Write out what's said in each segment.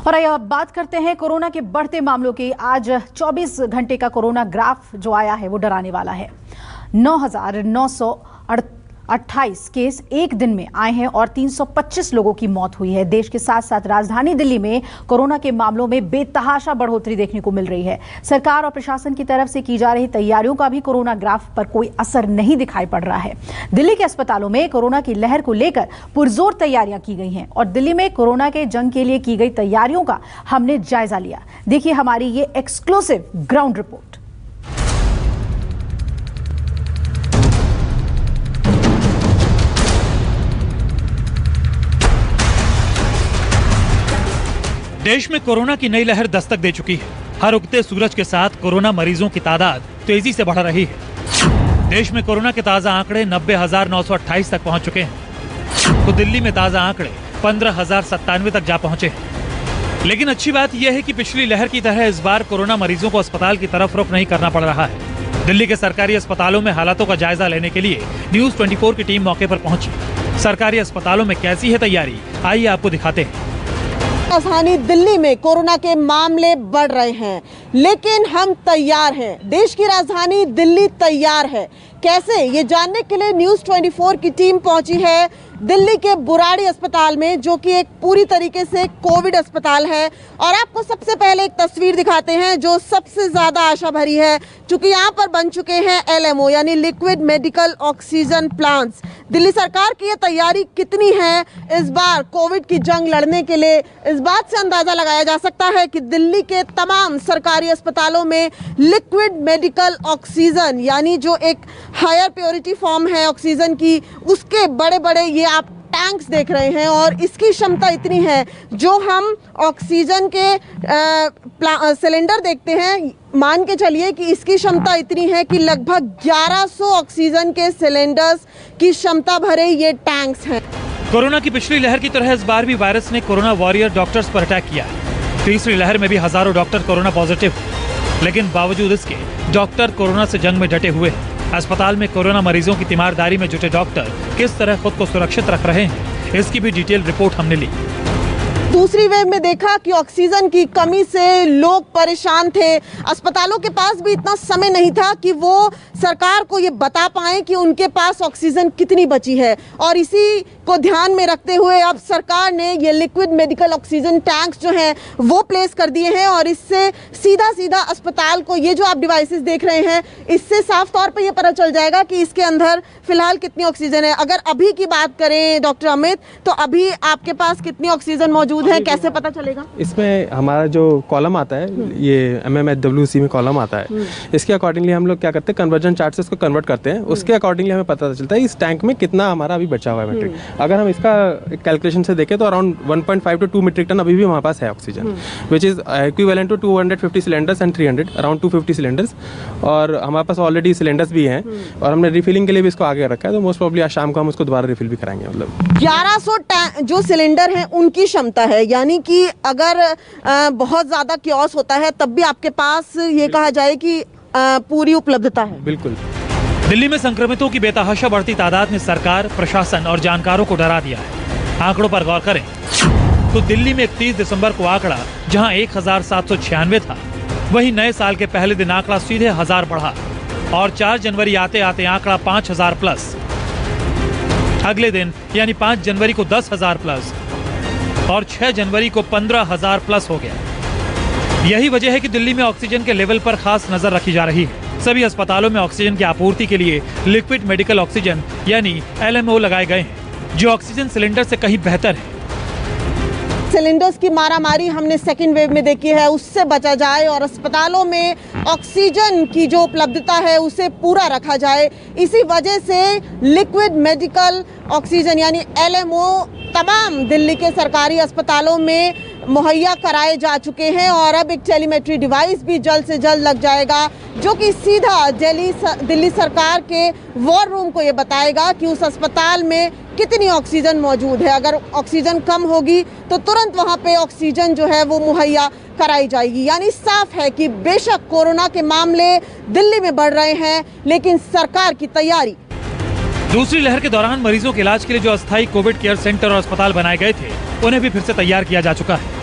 और अब बात करते हैं कोरोना के बढ़ते मामलों की। आज 24 घंटे का कोरोना ग्राफ जो आया है वो डराने वाला है। 9,928 केस एक दिन में आए हैं और 325 लोगों की मौत हुई है। देश के साथ साथ राजधानी दिल्ली में कोरोना के मामलों में बेतहाशा बढ़ोतरी देखने को मिल रही है। सरकार और प्रशासन की तरफ से की जा रही तैयारियों का भी कोरोना ग्राफ पर कोई असर नहीं दिखाई पड़ रहा है। दिल्ली के अस्पतालों में कोरोना की लहर को लेकर पुरजोर तैयारियां की गई हैं और दिल्ली में कोरोना के जंग के लिए की गई तैयारियों का हमने जायजा लिया। देखिए हमारी ये एक्सक्लूसिव ग्राउंड रिपोर्ट। देश में कोरोना की नई लहर दस्तक दे चुकी है। हर उगते सूरज के साथ कोरोना मरीजों की तादाद तेजी से बढ़ रही है। देश में कोरोना के ताजा आंकड़े 90,928 तक पहुंच चुके हैं, तो दिल्ली में ताजा आंकड़े 15,097 तक जा पहुंचे हैं। लेकिन अच्छी बात यह है कि पिछली लहर की तरह इस बार कोरोना मरीजों को अस्पताल की तरफ रुख नहीं करना पड़ रहा है। दिल्ली के सरकारी अस्पतालों में हालातों का जायजा लेने के लिए न्यूज 24 की टीम मौके पर पहुंची। सरकारी अस्पतालों में कैसी है तैयारी, आइए आपको दिखाते हैं। राजधानी दिल्ली में कोरोना के मामले बढ़ रहे हैं, लेकिन हम तैयार हैं। देश की राजधानी दिल्ली तैयार है। कैसे, ये जानने के लिए न्यूज 24 की टीम पहुंची है दिल्ली के बुराड़ी अस्पताल में, जो कि एक पूरी तरीके से कोविड अस्पताल है। और आपको सबसे पहले एक तस्वीर दिखाते हैं जो सबसे ज्यादा आशा भरी है, क्योंकि यहाँ पर बन चुके हैं LMO यानी liquid medical oxygen plants. Delhi सरकार की ये तैयारी कितनी है इस बार कोविड की जंग लड़ने के लिए, इस बात से अंदाजा लगाया जा सकता है कि दिल्ली के तमाम सरकारी अस्पतालों में लिक्विड मेडिकल ऑक्सीजन यानी जो एक हायर प्योरिटी फॉर्म है ऑक्सीजन की, उसके बड़े बड़े ये आप टैंक्स देख रहे हैं। और इसकी क्षमता इतनी है, जो हम ऑक्सीजन के सिलेंडर देखते हैं, मान के चलिए कि इसकी क्षमता इतनी है कि लगभग 1100 ऑक्सीजन के सिलेंडर्स की क्षमता भरे ये टैंक्स हैं। कोरोना की पिछली लहर की तरह इस बार भी वायरस ने कोरोना वॉरियर डॉक्टर्स पर अटैक किया। तीसरी लहर में भी हजारों डॉक्टर कोरोना पॉजिटिव, लेकिन बावजूद इसके डॉक्टर कोरोना से जंग में डटे हुए हैं। अस्पताल में कोरोना मरीजों की तीमारदारी में जुटे डॉक्टर किस तरह खुद को सुरक्षित रख रहे हैं, इसकी भी डिटेल रिपोर्ट हमने ली। दूसरी वेव में देखा कि ऑक्सीजन की कमी से लोग परेशान थे। अस्पतालों के पास भी इतना समय नहीं था कि वो सरकार को ये बता पाएं कि उनके पास ऑक्सीजन कितनी बची है। और इसी को ध्यान में रखते हुए अब सरकार ने ये लिक्विड मेडिकल ऑक्सीजन टैंक्स जो हैं वो प्लेस कर दिए हैं। और इससे सीधा अस्पताल को, ये जो आप डिवाइसेस देख रहे हैं, इससे साफ तौर पर ये पता चल जाएगा कि इसके अंदर फिलहाल कितनी ऑक्सीजन है। अगर अभी की बात करें डॉक्टर अमित, तो अभी आपके पास कितनी ऑक्सीजन मौजूद है, कैसे पता चलेगा? इसमें हमारा जो कॉलम आता है, ये MMHWC में कॉलम आता है, इसके अकॉर्डिंगली हम लोग क्या करते हैं, कन्वर्जन चार्ट से इसको कन्वर्ट करते हैं। उसके अकॉर्डिंगली हमें पता चलता है इस टैंक में कितना हमारा अभी बचा हुआ है मीट्रिक। अगर हम इसका कैलकुलेशन से देखें तो अराउंड 1.5 to 2 मीट्रिक टन अभी भी हमारे पास है oxygen, which is equivalent to 250 cylinders and 300 around 250 cylinders. और हमारे पास ऑलरेडी सिलेंडर्स भी हैं और हमने रिफिलिंग के लिए भी इसको आगे रखा है, तो मोस्ट प्रोबेबली आज शाम को हम उसको दोबारा रिफिल भी कराएंगे। मतलब 1100 जो सिलेंडर हैं उनकी क्षमता है, यानी कि अगर बहुत ज्यादा क्योस होता है तब भी आपके पास ये कहा जाए कि पूरी उपलब्धता है। बिल्कुल। दिल्ली में संक्रमितों की बेतहाशा बढ़ती तादाद ने सरकार, प्रशासन और जानकारों को डरा दिया है। आंकड़ों पर गौर करें तो दिल्ली में 31 दिसंबर को आंकड़ा जहां 1796 था, वहीं नए साल के पहले दिन आंकड़ा सीधे 1000 बढ़ा और 4 जनवरी आते आते आंकड़ा 5000 प्लस। अगले दिन यानी 5 जनवरी को 10,000 प्लस और 6 जनवरी को 15,000 प्लस हो गया। यही वजह है कि दिल्ली में ऑक्सीजन के लेवल पर खास नजर रखी जा रही है। सभी अस्पतालों में ऑक्सीजन की आपूर्ति के लिए लिक्विड मेडिकल ऑक्सीजन यानी LMO लगाए गए हैं, जो ऑक्सीजन सिलेंडर से कहीं बेहतर है। सिलेंडर्स की मारामारी हमने सेकेंड वेव में देखी है, उससे बचा जाए और अस्पतालों में ऑक्सीजन की जो उपलब्धता है उसे पूरा रखा जाए। इसी वजह से लिक्विड मेडिकल ऑक्सीजन यानी LMO तमाम दिल्ली के सरकारी अस्पतालों में मुहैया कराए जा चुके हैं। और अब एक टेलीमेट्री डिवाइस भी जल्द से जल्द लग जाएगा, जो कि सीधा दिल्ली सरकार के वॉर रूम को ये बताएगा कि उस अस्पताल में कितनी ऑक्सीजन मौजूद है। अगर ऑक्सीजन कम होगी तो तुरंत वहाँ पे ऑक्सीजन जो है वो मुहैया कराई जाएगी। यानी साफ है कि बेशक कोरोना के मामले दिल्ली में बढ़ रहे हैं, लेकिन सरकार की तैयारी। दूसरी लहर के दौरान मरीजों के इलाज के लिए जो अस्थायी कोविड केयर सेंटर और अस्पताल बनाए गए थे, उन्हें भी फिर से तैयार किया जा चुका है।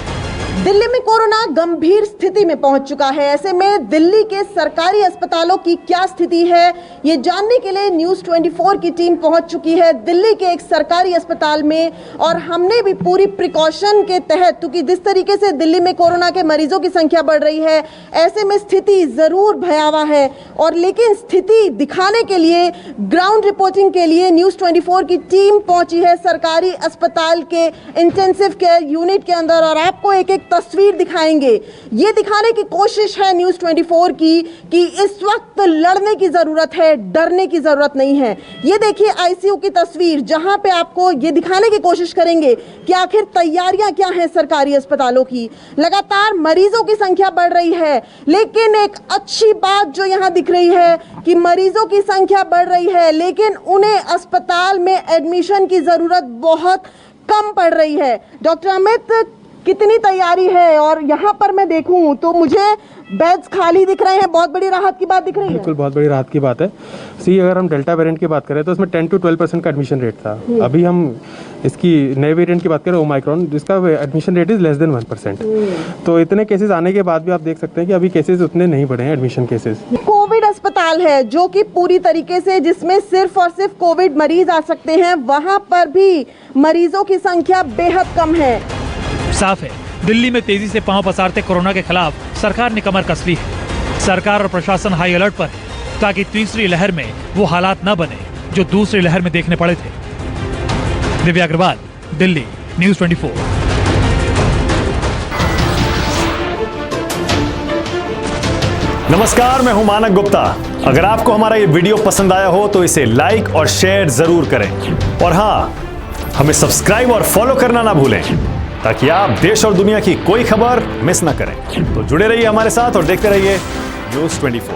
दिल्ली में कोरोना गंभीर स्थिति में पहुंच चुका है। ऐसे में दिल्ली के सरकारी अस्पतालों की क्या स्थिति है, ये जानने के लिए न्यूज़ 24 की टीम पहुंच चुकी है दिल्ली के एक सरकारी अस्पताल में। और हमने भी पूरी प्रिकॉशन के तहत, क्योंकि जिस तरीके से दिल्ली में कोरोना के मरीजों की संख्या बढ़ रही है, ऐसे में स्थिति जरूर भयावह है। और लेकिन स्थिति दिखाने के लिए, ग्राउंड रिपोर्टिंग के लिए न्यूज़ 24 की टीम पहुंची है सरकारी अस्पताल के इंटेंसिव केयर यूनिट के अंदर और आपको एक तस्वीर दिखाएंगे। ये दिखाने की कोशिश है न्यूज़ 24 की कि इस वक्त लड़ने की जरूरत है, डरने की जरूरत नहीं है। ये देखिए आईसीयू की तस्वीर, जहां पे आपको ये दिखाने की कोशिश करेंगे कि आखिर तैयारियां क्या हैं सरकारी अस्पतालों की। लगातार मरीजों की संख्या बढ़ रही है, लेकिन एक अच्छी बात जो यहां दिख रही है कि मरीजों की संख्या बढ़ रही है, लेकिन उन्हें अस्पताल में एडमिशन की जरूरत बहुत कम पड़ रही है। डॉक्टर अमित, कितनी तैयारी है? और यहाँ पर मैं देखूं तो मुझे बेड्स खाली दिख रहे हैं, बहुत बड़ी राहत की बात दिख रही है। बिल्कुल, बहुत बड़ी राहत की बात है। अगर हम डेल्टा वेरिएंट की बात करें तो उसमें 10 to 12% का एडमिशन रेट था। अभी हम इसकी नए वेरिएंट की बात करें, ओमाइक्रॉन, जिसका admission rate is less than 1%। तो इतने केसेस आने के बाद भी आप देख सकते हैं कि अभी केसेस उतने नहीं बढ़े हैं, एडमिशन केसेस। कोविड अस्पताल है जो कि पूरी तरीके से, जिसमें सिर्फ और सिर्फ कोविड मरीज आ सकते हैं, वहां पर भी मरीजों की संख्या बेहद कम है। साफ है, दिल्ली में तेजी से पांव पसारते कोरोना के खिलाफ सरकार ने कमर कस ली है। सरकार और प्रशासन हाई अलर्ट पर है ताकि तीसरी लहर में वो हालात न बने जो दूसरी लहर में देखने पड़े थे। दिव्या अग्रवाल, दिल्ली, न्यूज़ 24। नमस्कार, मैं हूं मानक गुप्ता। अगर आपको हमारा ये वीडियो पसंद आया हो तो इसे लाइक और शेयर जरूर करें। और हाँ, हमें सब्सक्राइब और फॉलो करना ना भूलें ताकि आप देश और दुनिया की कोई खबर मिस ना करें। तो जुड़े रहिए हमारे साथ और देखते रहिए न्यूज़ 24।